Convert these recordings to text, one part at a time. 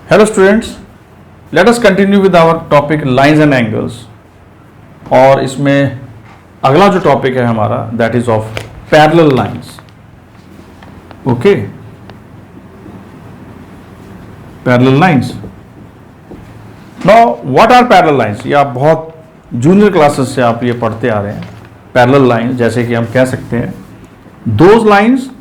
Hello students, let us continue with our topic lines and angles. और इसमें अगला जो टॉपिक है हमारा that is of parallel lines. Okay, parallel lines. Now what are parallel lines? ये आप बहुत जूनियर क्लासेस से आप ये पढ़ते आ रहे हैं. Parallel lines जैसे कि हम कह सकते हैं those lines.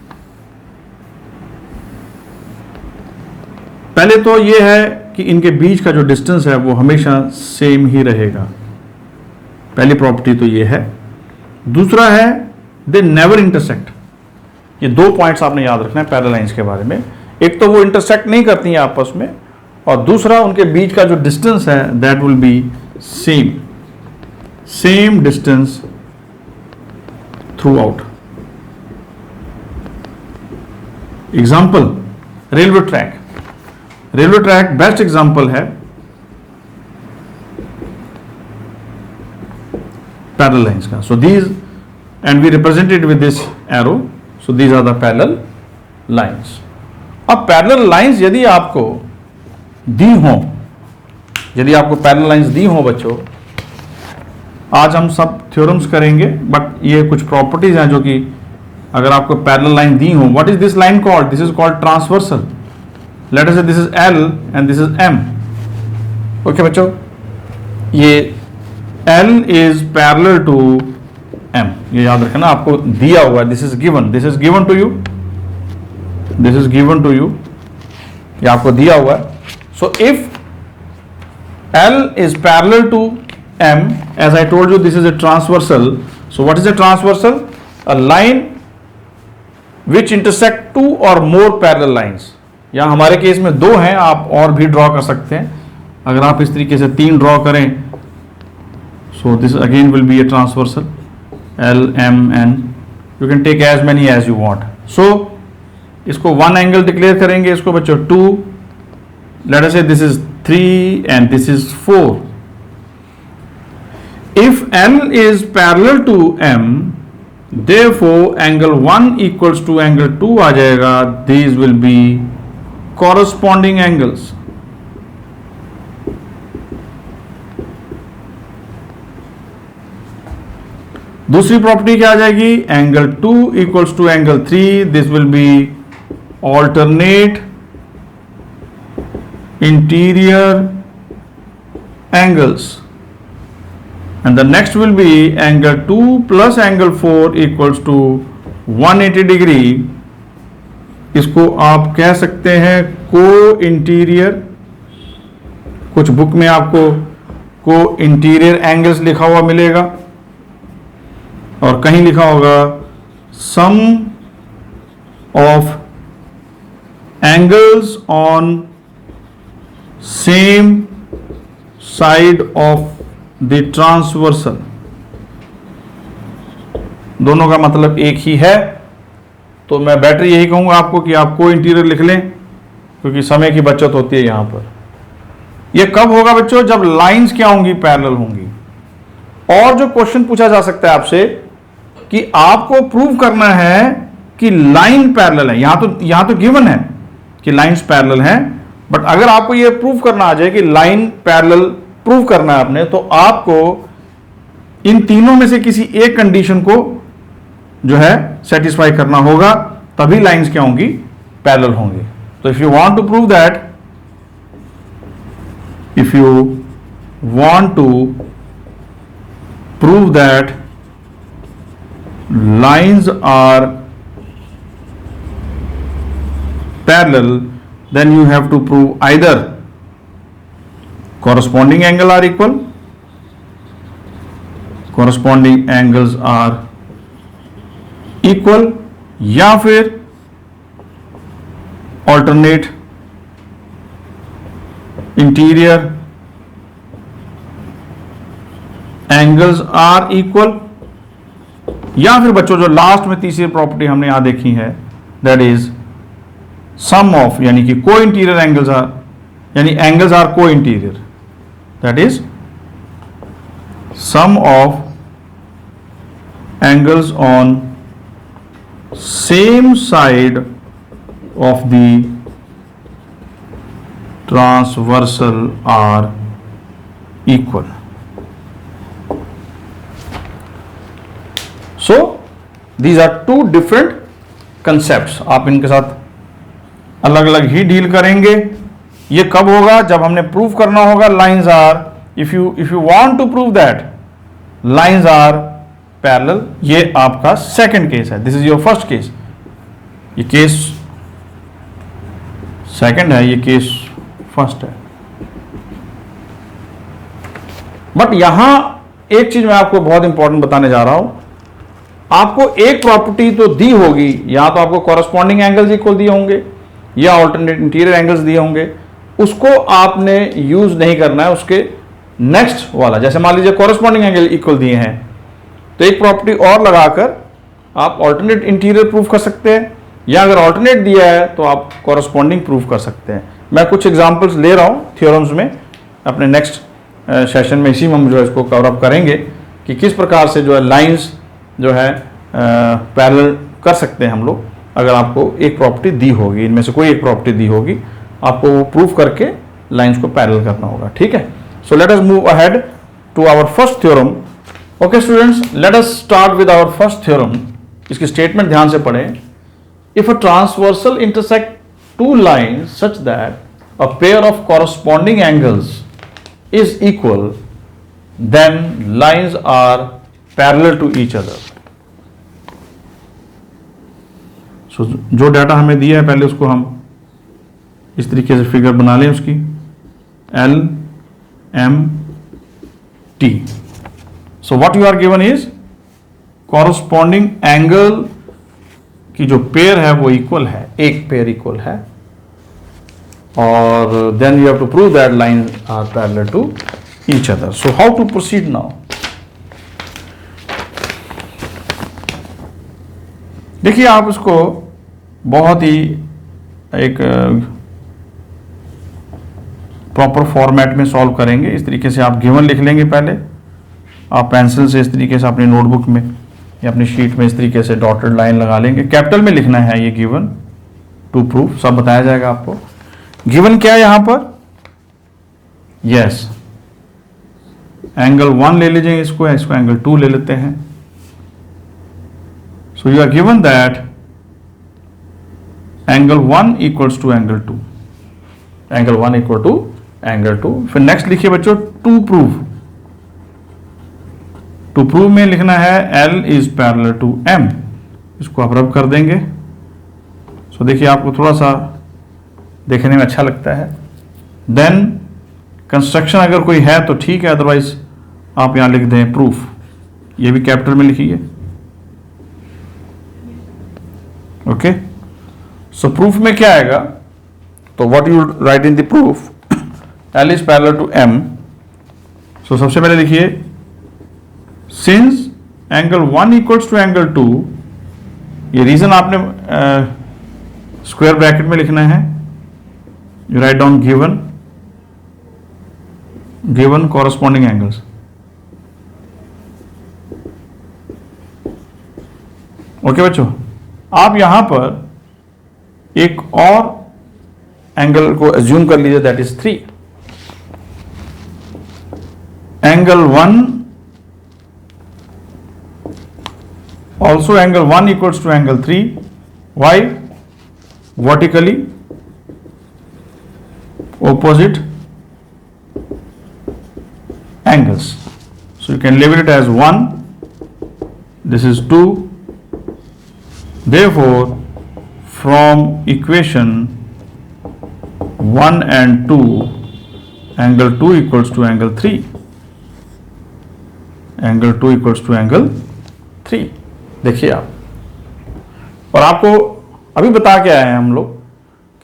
पहले तो ये है कि इनके बीच का जो डिस्टेंस है वो हमेशा सेम ही रहेगा. पहली प्रॉपर्टी तो ये है. दूसरा है दे नेवर इंटरसेक्ट. ये दो पॉइंट्स आपने याद रखना है पैरेलल लाइंस के बारे में. एक तो वो इंटरसेक्ट नहीं करती हैं आपस में, और दूसरा उनके बीच का जो डिस्टेंस है that will be same distance throughout. Example railway track. Railway track best example है पैरेलल लाइंस का. So these and we represented with this arrow. So these are the parallel lines. अब parallel lines यदि आपको दी हो, यदि आपको parallel lines दी हो बच्चों, आज हम सब थ्योरम्स करेंगे, बट ये कुछ प्रॉपर्टीज हैं जो कि अगर आपको पैरेलल लाइन दी हो. What is this line called? This is called transversal. Let us say this is L and this is M. Okay बच्चों, ये L is parallel to M. ये याद रखना, आपको दिया हुआ है. This is given to you. This is given to you. ये आपको दिया हुआ है. So if L is parallel to M, as I told you, this is a transversal. So what is a transversal? A line which intersect two or more parallel lines. या हमारे case में दो हैं, आप और भी ड्रॉ कर सकते हैं. अगर आप इस तरीके से तीन ड्रॉ करें, so this again will be a transversal L M N. You can take as many as you want. So इसको वन एंगल डिक्लेयर करेंगे. इसको बच्चों 2, let us say this is 3 and this is 4. If L is parallel to M, therefore angle 1 equals to angle 2 आ जाएगा. These will be corresponding angles. दूसरी प्रॉपर्टी क्या आ जाएगी? Angle 2 equals to angle 3. This will be alternate interior angles, and the next will be angle 2 plus angle 4 equals to 180 degree. इसको आप कह सकते हैं को इंटीरियर. कुछ बुक में आपको को इंटीरियर एंगल्स लिखा हुआ मिलेगा, और कहीं लिखा होगा sum of angles on same side of the transversal. दोनों का मतलब एक ही है. तो मैं बेटर यही कहूंगा आपको कि आप को इंटीरियर लिख लें, क्योंकि समय की बचत होती है यहां पर. यह कब होगा बच्चों? जब लाइंस क्या होंगी? पैरेलल होंगी. और जो क्वेश्चन पूछा जा सकता है आपसे कि आपको प्रूव करना है कि लाइन पैरेलल है. यहां तो गिवन है कि लाइंस पैरेलल हैं, बट अगर आपको यह प्रूव करना आ जाए कि लाइन पैरेलल प्रूव करना है आपने, तो आपको इन तीनों में से किसी एक कंडीशन को जो है सेटिस्फाई करना होगा, तभी लाइंस क्या होंगी? पैरेलल होंगी. तो if you want to prove that lines are parallel, then you have to prove either corresponding angle are equal, corresponding angles are equal, या फिर alternate interior angles are equal, या फिर बच्चों जो लास्ट में तीसरी प्रॉपर्टी हमने यहां देखी है that is sum of, यानी कि को इंटीरियर एंगल्स आर, यानी एंगल्स आर को interior, that is sum of angles on same side of the transversal are equal. So these are two different concepts. आप इनके साथ अलग अलग ही डील करेंगे. ये कब होगा? जब हमने प्रूव करना होगा lines are, if you want to prove that lines are parallel. ये आपका सेकंड केस है. This is your first case. ये केस सेकंड है, ये केस फर्स्ट है. बट यहां एक चीज मैं आपको बहुत इंपॉर्टेंट बताने जा रहा हूं. आपको एक प्रॉपर्टी तो दी होगी, या तो आपको कॉरस्पॉन्डिंग एंगल्स इक्वल दिए होंगे या ऑल्टरनेट इंटीरियर एंगल्स दिए होंगे. उसको आपने यूज नहीं करना है. उसके नेक्स्ट वाला, जैसे मान लीजिए कॉरस्पॉन्डिंग एंगल इक्वल दिए हैं, तो एक प्रॉपर्टी और लगाकर आप ऑल्टरनेट इंटीरियर प्रूफ कर सकते हैं, या अगर ऑल्टरनेट दिया है तो आप कॉरस्पॉन्डिंग प्रूफ कर सकते हैं. मैं कुछ एग्जांपल्स ले रहा हूं थ्योरम्स में. अपने नेक्स्ट सेशन में इसी में हम जो है इसको कवर अप करेंगे कि किस प्रकार से जो है लाइंस जो है पैरेलल कर सकते हैं हम लोग. अगर आपको एक प्रॉपर्टी दी होगी, इनमें से कोई एक प्रॉपर्टी दी होगी, आपको वो प्रूफ करके लाइंस को पैरेलल करना होगा. ठीक है. So let us move ahead to our first theorem. Okay students, let us start with our first theorem. इसकी स्टेटमेंट ध्यान से पढ़ें. इफ अ transversal intersect two lines such that a pair of corresponding angles is equal, then lines are parallel to each other. So जो data हमें दिया है पहले उसको हम इस तरीके से फिगर बना लें उसकी. L M T. So what you are given is corresponding angle की जो पेयर है वो इक्वल है, एक पेयर इक्वल है, और then you have to prove that line are parallel to each other. So how to proceed now? देखिए, आप इसको बहुत ही एक प्रॉपर फॉर्मेट में सॉल्व करेंगे. इस तरीके से आप गिवन लिख लेंगे. पहले आप पेंसिल से इस तरीके से अपनी नोटबुक में या अपनी शीट में इस तरीके से डॉटेड लाइन लगा लेंगे. कैपिटल में लिखना है ये गिवन टू प्रूफ. सब बताया जाएगा आपको. गिवन क्या है यहां पर? यस, एंगल 1 ले लीजिए इसको एंगल 2 ले लेते हैं. So you are given that angle 1 equals to angle 2. Angle 1 equal to angle 2. फिर नेक्स्ट लिखिए बच्चों टू प्रूफ. टू प्रूव में लिखना है L is parallel to M. इसको आप रब कर देंगे. सो देखिए, आपको थोड़ा सा देखने में अच्छा लगता है. देन कंस्ट्रक्शन अगर कोई है तो ठीक है, अदरवाइज आप यहां लिख दें प्रूफ. ये भी कैपिटल में लिखिए. ओके. सो प्रूफ में क्या आएगा? तो what you write in the proof, L is parallel to M. सो सबसे पहले लिखिए since angle 1 equals to angle 2. ये रीजन आपने स्क्वायर ब्रैकेट में लिखना है. You write down given corresponding angles. Okay बच्चों, आप यहां पर एक और एंगल को एज्यूम कर लीजिए, that is 3. Angle 1 also angle 1 equals to angle 3. Why? Vertically opposite angles. So you can label it as 1. This is 2. Therefore, from equation 1 and 2, angle 2 equals to angle 3. Angle 2 equals to angle 3. देखिए आप, और आपको अभी बता के आए हैं हम लोग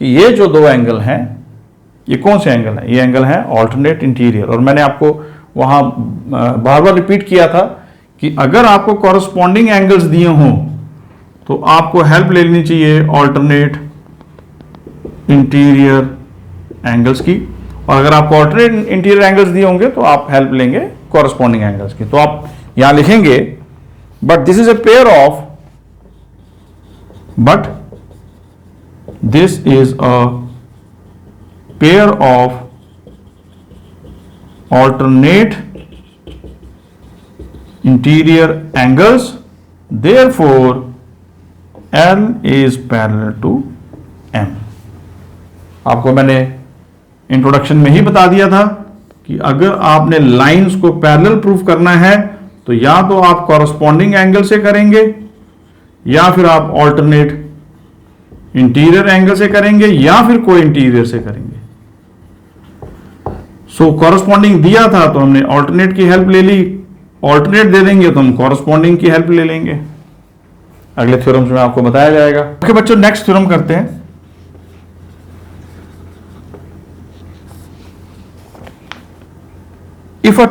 कि ये जो दो एंगल हैं, ये कौन से एंगल हैं? ये एंगल हैं ऑल्टरनेट इंटीरियर. और मैंने आपको वहां बार बार रिपीट किया था कि अगर आपको कॉरस्पॉन्डिंग एंगल्स दिए हों तो आपको हेल्प ले लेनी चाहिए ऑल्टरनेट इंटीरियर एंगल्स की, और अगर आपको ऑल्टरनेट इंटीरियर एंगल्स दिए होंगे तो आप हेल्प लेंगे कॉरस्पॉन्डिंग एंगल्स की. तो आप यहां लिखेंगे but this is a pair of, but this is a pair of alternate interior angles, therefore L is parallel to M. आपको मैंने इंट्रोडक्शन में ही बता दिया था कि अगर आपने लाइंस को पैरेलल प्रूफ करना है तो या तो आप कॉरस्पॉन्डिंग एंगल से करेंगे या फिर आप ऑल्टरनेट इंटीरियर एंगल से करेंगे या फिर कोई इंटीरियर से करेंगे। सो कॉरस्पॉन्डिंग दिया था तो हमने ऑल्टरनेट की हेल्प ले ली, ऑल्टरनेट दे देंगे तो हम कॉरस्पॉन्डिंग की हेल्प ले लेंगे। अगले थ्योरम्स में आपको बताया जाएगा। ओके बच्चों, नेक्स्ट थ्योरम करते हैं। इफ अ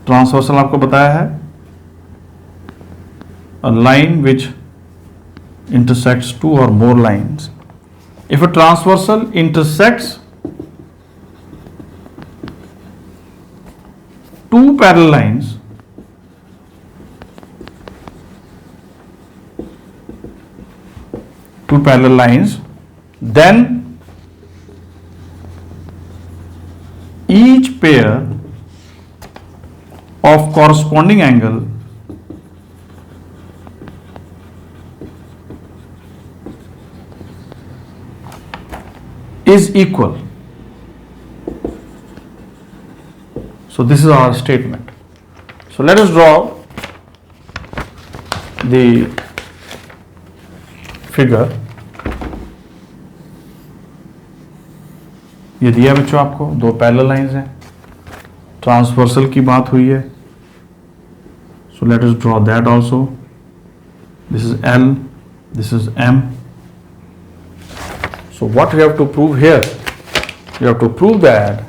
ट्रांसवर्सल आपको बताया है a line which intersects two or more lines. If a transversal intersects two parallel lines, then each pair of corresponding angle is equal. So this is our statement. So let us draw the figure. ये दिया बच्चों आपको दो parallel lines हैं, transversal की बात हुई है. So let us draw that also. This is L, this is M. So what we have to prove here? We have to prove that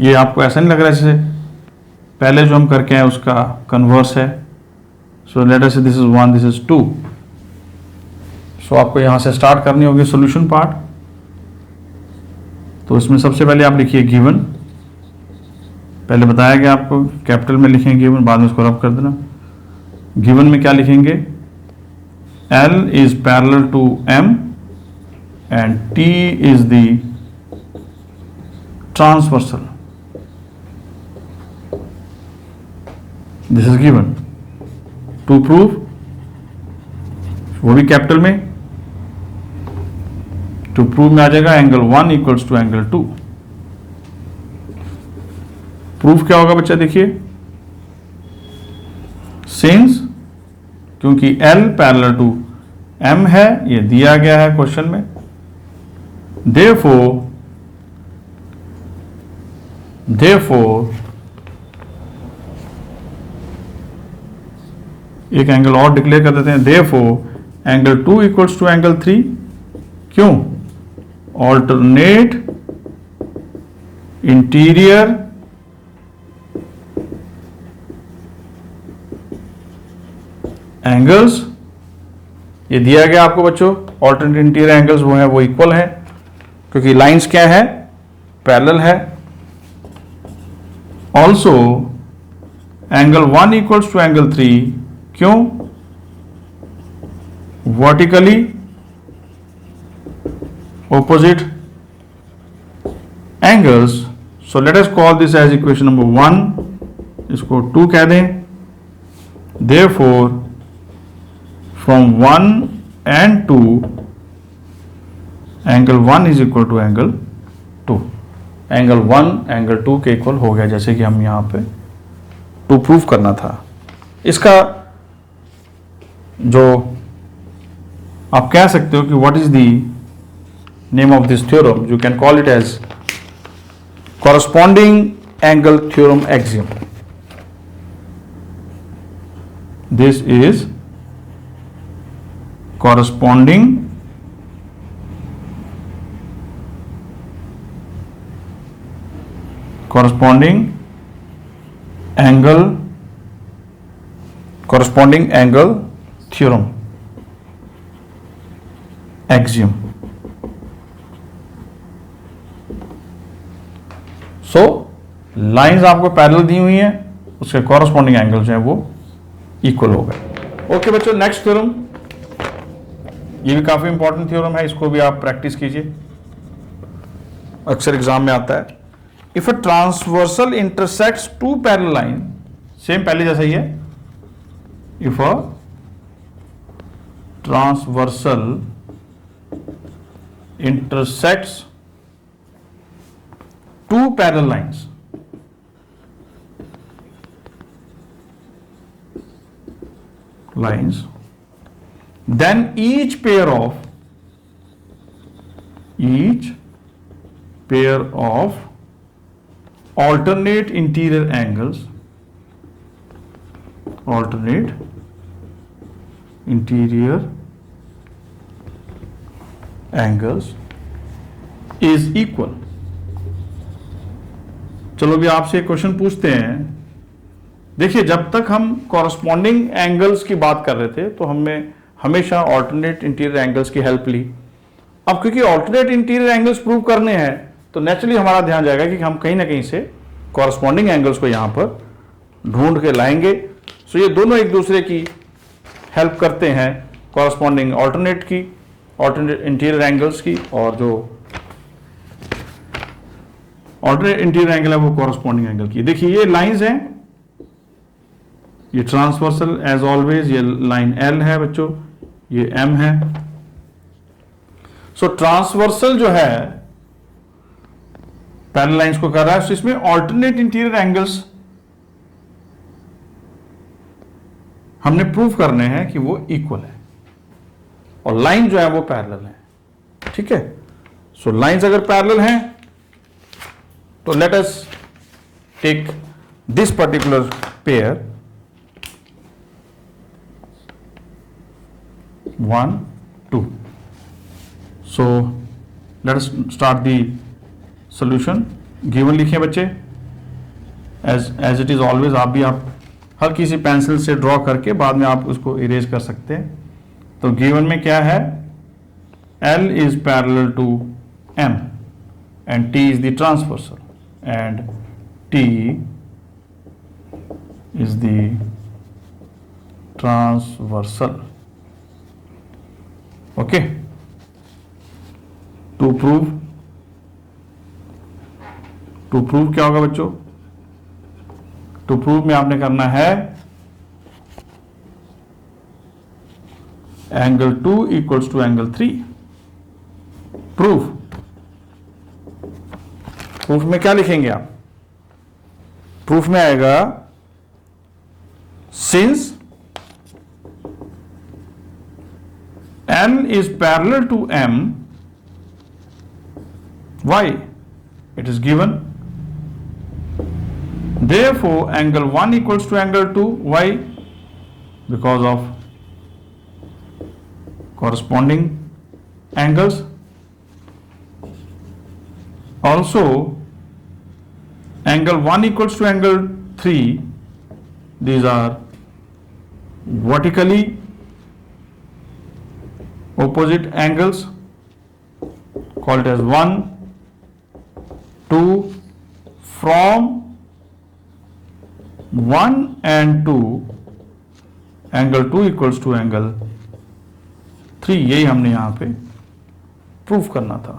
ये आपको ऐसा नहीं लग रहा जैसे पहले जो हम करके आए उसका कन्वर्स है. So let us say this is 1, this is 2. सो आपको यहां से स्टार्ट करनी होगी सॉल्यूशन पार्ट. तो इसमें सबसे पहले आप लिखिए गिवन. पहले बताया गया आपको कैपिटल में लिखेंगे गिवन, बाद में उसको रब कर देना. गिवन में क्या लिखेंगे? L is parallel to M and T is the transversal. This is given. To prove, वो भी कैपिटल में. To prove में आ जाएगा angle 1 equals to angle 2. Proof क्या होगा बच्चा? देखिए, सिंस क्योंकि L पैरेलल टू M है, ये दिया गया है क्वेश्चन में. therefore एक एंगल और डिक्लेयर कर देते हैं. therefore angle 2 equals to angle 3. क्यों? ऑल्टरनेट इंटीरियर एंगल्स, ये दिया गया आपको बच्चों. ऑल्टरनेट इंटीरियर एंगल्स वो है, वो इक्वल है क्योंकि लाइंस क्या है? पैरेलल है. Also angle 1 equals to angle 3. क्यों? Vertically opposite angles. So let us call this as equation number 1. इसको 2 कह दें. Therefore from 1 and 2 angle 1 is equal to angle 2. Angle 1 angle 2 के इक्वल हो गया, जैसे कि हम यहाँ पे 2 प्रूफ करना था. इसका जो आप कह सकते हो कि what is the name of this theorem, you can call it as corresponding angle theorem axiom. This is corresponding angle theorem axiom. So lines आपको पैरेलल दी हुई हैं, उसके कॉरस्पॉन्डिंग एंगल जो है वो इक्वल हो गए. ओके बच्चों, नेक्स्ट थ्योरम, ये भी काफी इंपॉर्टेंट थ्योरम है, इसको भी आप प्रैक्टिस कीजिए, अक्सर एग्जाम में आता है। If a transversal intersects two parallel line, same पहले जैसा ही है, if a transversal intersects two parallel lines, then each pair of alternate interior angles is equal। चलो भी आपसे एक क्वेश्चन पूछते हैं। देखिए, जब तक हम कॉरस्पॉन्डिंग एंगल्स की बात कर रहे थे तो हमने हमेशा ऑल्टरनेट इंटीरियर एंगल्स की हेल्प ली। अब क्योंकि ऑल्टरनेट इंटीरियर एंगल्स प्रूव करने हैं तो नेचुरली हमारा ध्यान जाएगा कि हम कहीं ना कहीं से कॉरस्पॉन्डिंग एंगल्स को यहां पर ढूंढ के लाएंगे। सो ये दोनों एक दूसरे की हेल्प करते हैं, कॉरस्पॉन्डिंग ऑल्टरनेट इंटीरियर एंगल्स की, और जो ऑल्टरनेट इंटीरियर एंगल है वो कॉरस्पॉन्डिंग एंगल की। देखिए ये लाइंस हैं, ये ट्रांसवर्सल एज ऑलवेज, ये लाइन L है बच्चों, ये M है। सो ट्रांसवर्सल जो है पैरेलल लाइंस को कर रहा है, तो इसमें ऑल्टरनेट इंटीरियर एंगल्स हमने प्रूव करने हैं कि वो इक्वल है, और लाइन जो है वो पैरेलल है। ठीक है, सो लाइंस अगर पैरेलल हैं तो let us take this particular pair 1 2। So let us start the solution. Given लिखिए बच्चे, एज इट इज ऑलवेज। आप हर किसी पेंसिल से ड्रॉ करके बाद में आप उसको इरेज कर सकते हैं। तो गिवन में क्या है, L is parallel to M and T is the transversal and T is the transversal। okay, to prove क्या होगा बच्चों, टू प्रूव में आपने करना है angle 2 equals to angle 3। Proof में क्या लिखेंगे आप, प्रूफ में आएगा since L is parallel to M, why? It is given, therefore angle 1 equals to angle 2, why? Because of corresponding angles. Also angle 1 equals to angle 3, these are vertically opposite angles called as 1 2 from 1 and 2 angle 2 equals to angle 3, यही हमने यहां पे proof करना था।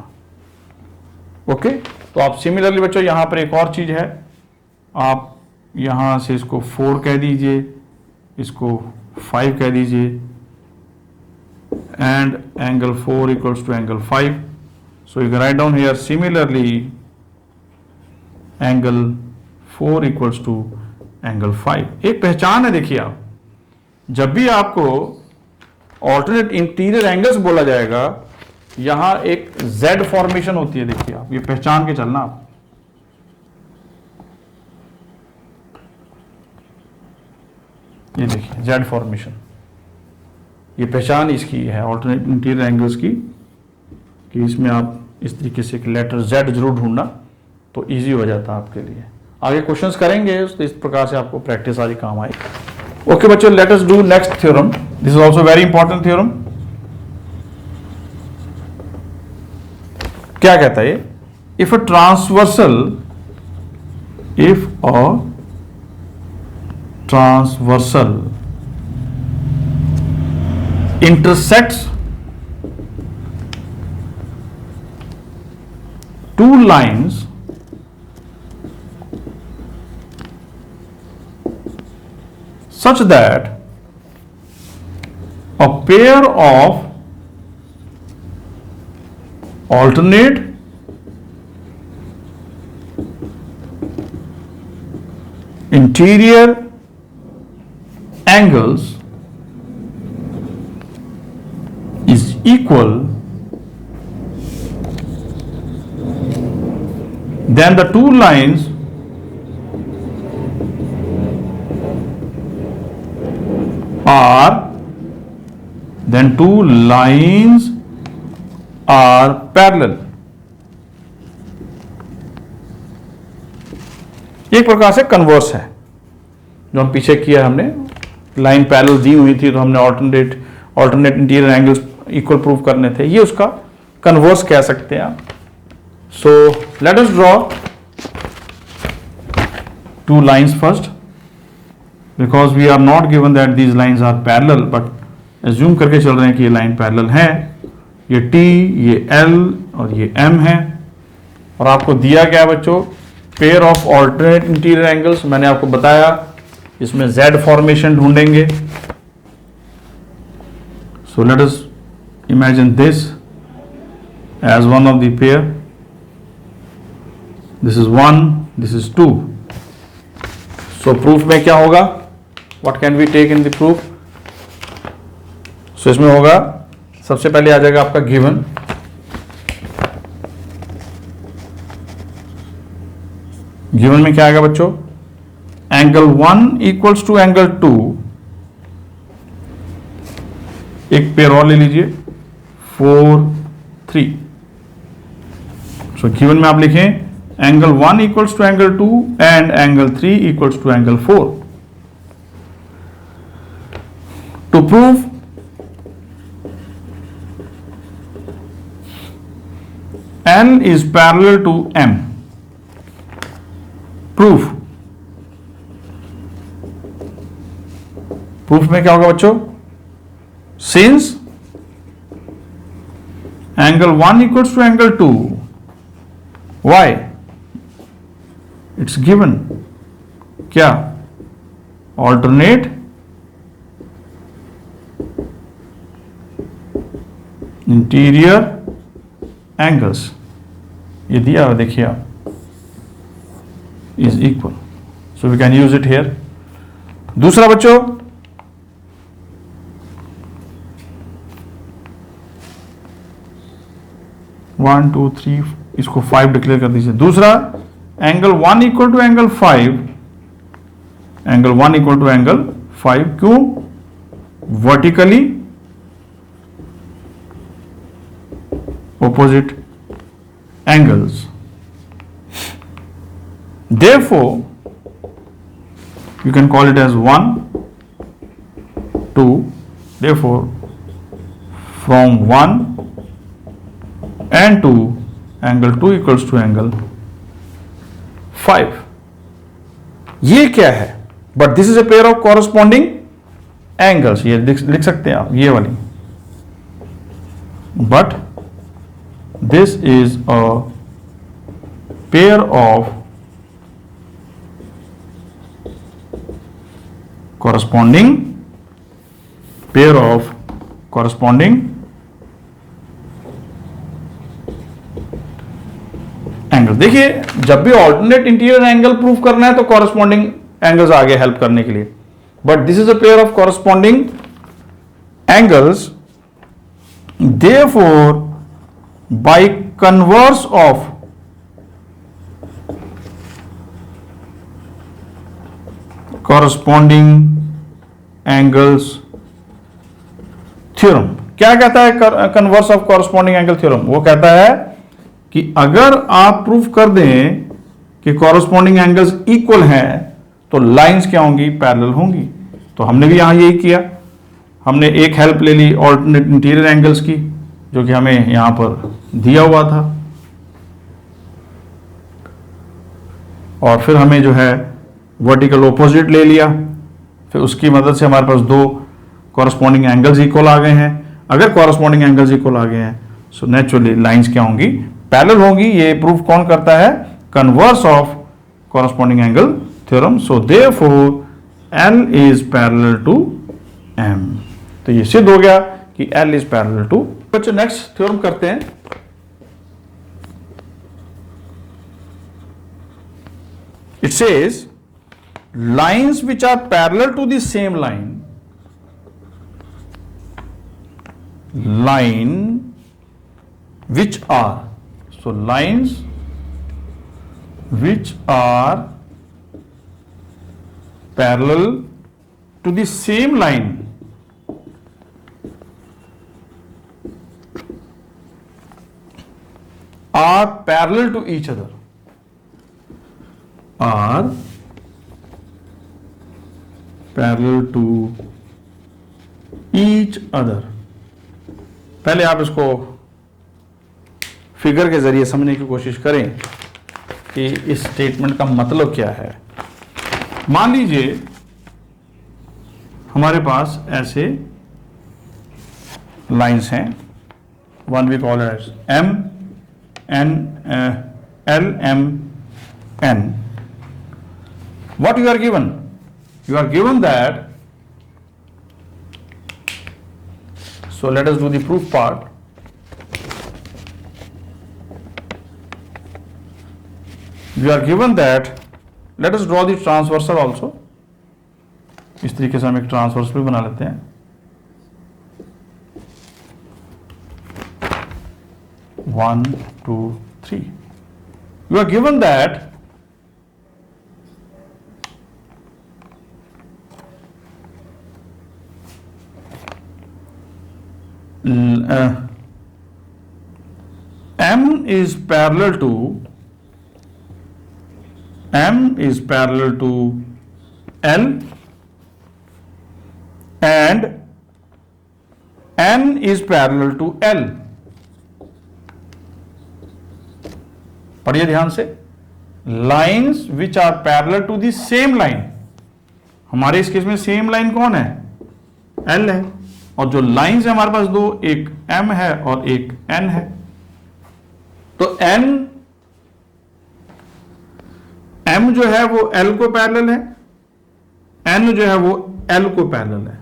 Okay, तो आप similarly बच्चों यहां पर एक और चीज है, आप यहां से इसको 4 कह दीजिए, इसको 5 कह दीजिए, and angle 4 equals to angle 5. So you can write down here similarly angle 4 equals to angle 5. एक पहचान है, देखिए आप जब भी आपको ऑल्टरनेट इंटीरियर एंगल्स बोला जाएगा यहां एक Z फॉर्मेशन होती है। देखिए आप ये पहचान के चलना, आप ये देखिए Z फॉर्मेशन, ये पहचान इसकी है ऑल्टरनेट इंटीरियर एंगल्स की, कि इसमें आप इस तरीके से एक लेटर Z जरूर ढूंढना तो इजी हो जाता है आपके लिए। आगे क्वेश्चंस करेंगे तो इस प्रकार से आपको प्रैक्टिस सारी काम आएगी। ओके बच्चों, late us do next theorem. This is also very important theorem. क्या कहता है ये, if a transversal intersects two lines such that a pair of alternate interior angles is equal, then the two lines are parallel. एक प्रकार से converse है जो हम पीछे किया हमने, लाइन पैरेलल दी हुई थी तो हमने alternate interior angles equal prove करने थे, ये उसका कन्वर्स कह सकते हैं आप. So let us draw two lines first, because we are not given that these lines are parallel, but assume करके चल रहे हैं कि ये लाइन पैरेलल है. ये T, ये L और ये M है, और आपको दिया गया बच्चों pair of alternate interior angles. मैंने आपको बताया इसमें Z फॉर्मेशन ढूंढेंगे. So let us imagine this as one of the pair. This is 1, this is 2. So proof में क्या होगा? What can we take in the proof? So इसमें होगा, सबसे पहले आ जाएगा आपका गिवन. गिवन में क्या आएगा बच्चों? Angle 1 equals to angle 2. एक पेयर और ले लीजिए 4, 3. सो गिवन में आप लिखें angle 1 equals to angle 2 and angle 3 equals to angle 4. To prove L is parallel to M. Proof. Proof में क्या होगा बच्चों? Since angle 1 equals to angle 2, why? It's given. क्या? Alternate interior angles. ये दिया हुआ देखिए आप, is equal. So we can use it here. दूसरा बच्चों, वन टू थ्री, इसको 5 डिक्लेयर कर दीजिए. दूसरा angle 1 equal to angle 5. Angle 1 equal to angle 5 क्यों? Vertically opposite angles. Therefore, you can call it as 1, 2. Therefore, from 1 and 2, angle 2 equals to angle 5. ये क्या है? But this is a pair of corresponding angles. ये लिख सकते हैं आप, ये वाली. But this is a pair of corresponding angle. देखिए जब भी ऑल्टरनेट इंटीरियर एंगल प्रूव करना है तो कॉरस्पॉन्डिंग एंगल्स आगे हेल्प करने के लिए. But this is a pair of corresponding angles. Therefore by converse of corresponding angles theorem. क्या कहता है converse of corresponding angle theorem? वो कहता है कि अगर आप प्रूफ कर दें कि कॉरस्पॉन्डिंग एंगल्स इक्वल हैं तो लाइंस क्या होंगी? पैरेलल होंगी. तो हमने भी यहां यही किया. हमने एक हेल्प ले ली ऑल्टरनेट इंटीरियर एंगल्स की, जो कि हमें यहां पर दिया हुआ था, और फिर हमें जो है वर्टिकल ओपोजिट ले लिया. फिर उसकी मदद से हमारे पास दो कॉरस्पॉन्डिंग एंगल्स इक्वल आ गए हैं। अगर कॉरस्पॉन्डिंग एंगल्स इक्वल आ गए हैं सो नेचुरली लाइंस क्या होंगी, पैरेलल होंगी। ये प्रूफ कौन करता है, converse of corresponding angle theorem. So therefore L is parallel to M। तो ये सिद्ध हो गया कि L इज पैरेलल टू। बच्चों नेक्स्ट थ्योरम करते हैं। It says lines which are parallel to the same line, line which are, so lines which are parallel to the same line are parallel to each other, are parallel to each other। पहले आप इसको figure के जरिए समझने की कोशिश करें कि इस स्टेटमेंट का मतलब क्या है। मान लीजिए हमारे पास ऐसे लाइंस हैं, one we call as M N L M N। What you are given? You are given that, so let us do the proof part. You are given that, let us draw the transversal also. इस तरीके से हम एक transversal भी बना लेते हैं। One, two, three. You are given that M is parallel to L and N is parallel to L। पढ़िए ध्यान से, lines which are parallel to the same line. हमारे इस केस में सेम लाइन कौन है, L है, और जो लाइन्स है हमारे पास दो, एक M है और एक N है। तो M जो है वो L को पैरेलल है, N जो है वो L को पैरेलल है।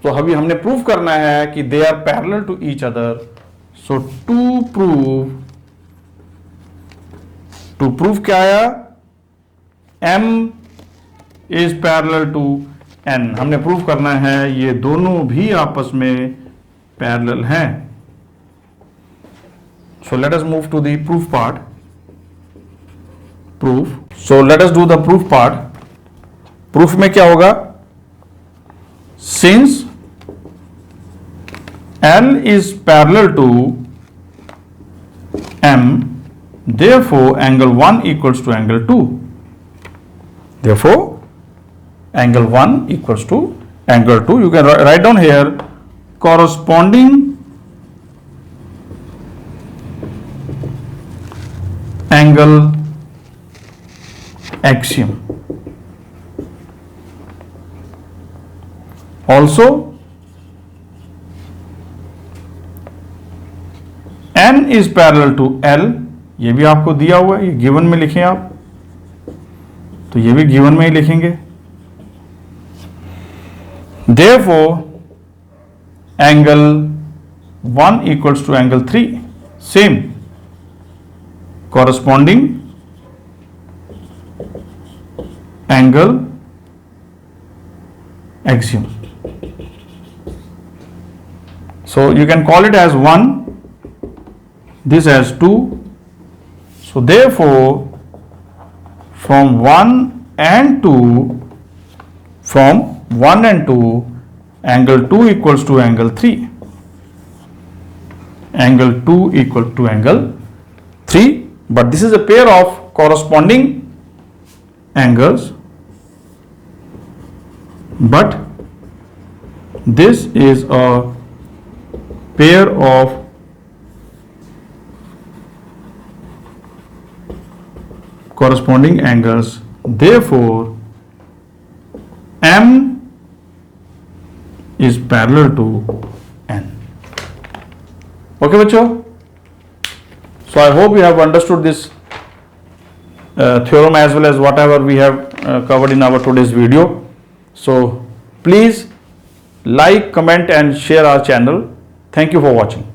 तो अभी हमने प्रूव करना है कि they are parallel to each other. So to prove क्या आया, M is parallel to N। हमने प्रूव करना है ये दोनों भी आपस में पैरेलल हैं। So let us move to the proof part. Proof, so let us do the proof part. Proof में क्या होगा, since L is parallel to M, therefore angle 1 equals to angle 2। Therefore angle 1 equals to angle 2। You can write down here corresponding angle axiom। Also N is parallel to L, ये भी आपको दिया हुआ है, ये गिवन में लिखें आप, तो ये भी गिवन में ही लिखेंगे। Therefore angle 1 equals to angle 3, same corresponding angle axiom। So you can call it as 1, this as 2। So therefore from 1 and 2, from 1 and 2, angle 2 equals to angle 3, angle 2 equal to angle 3, but this is a pair of corresponding angles, but this is a pair of corresponding angles, therefore M is parallel to n. Okay बच्चों, so I hope you have understood this theorem as well as whatever we have covered in our today's video. So please like, comment and share our channel. Thank you for watching.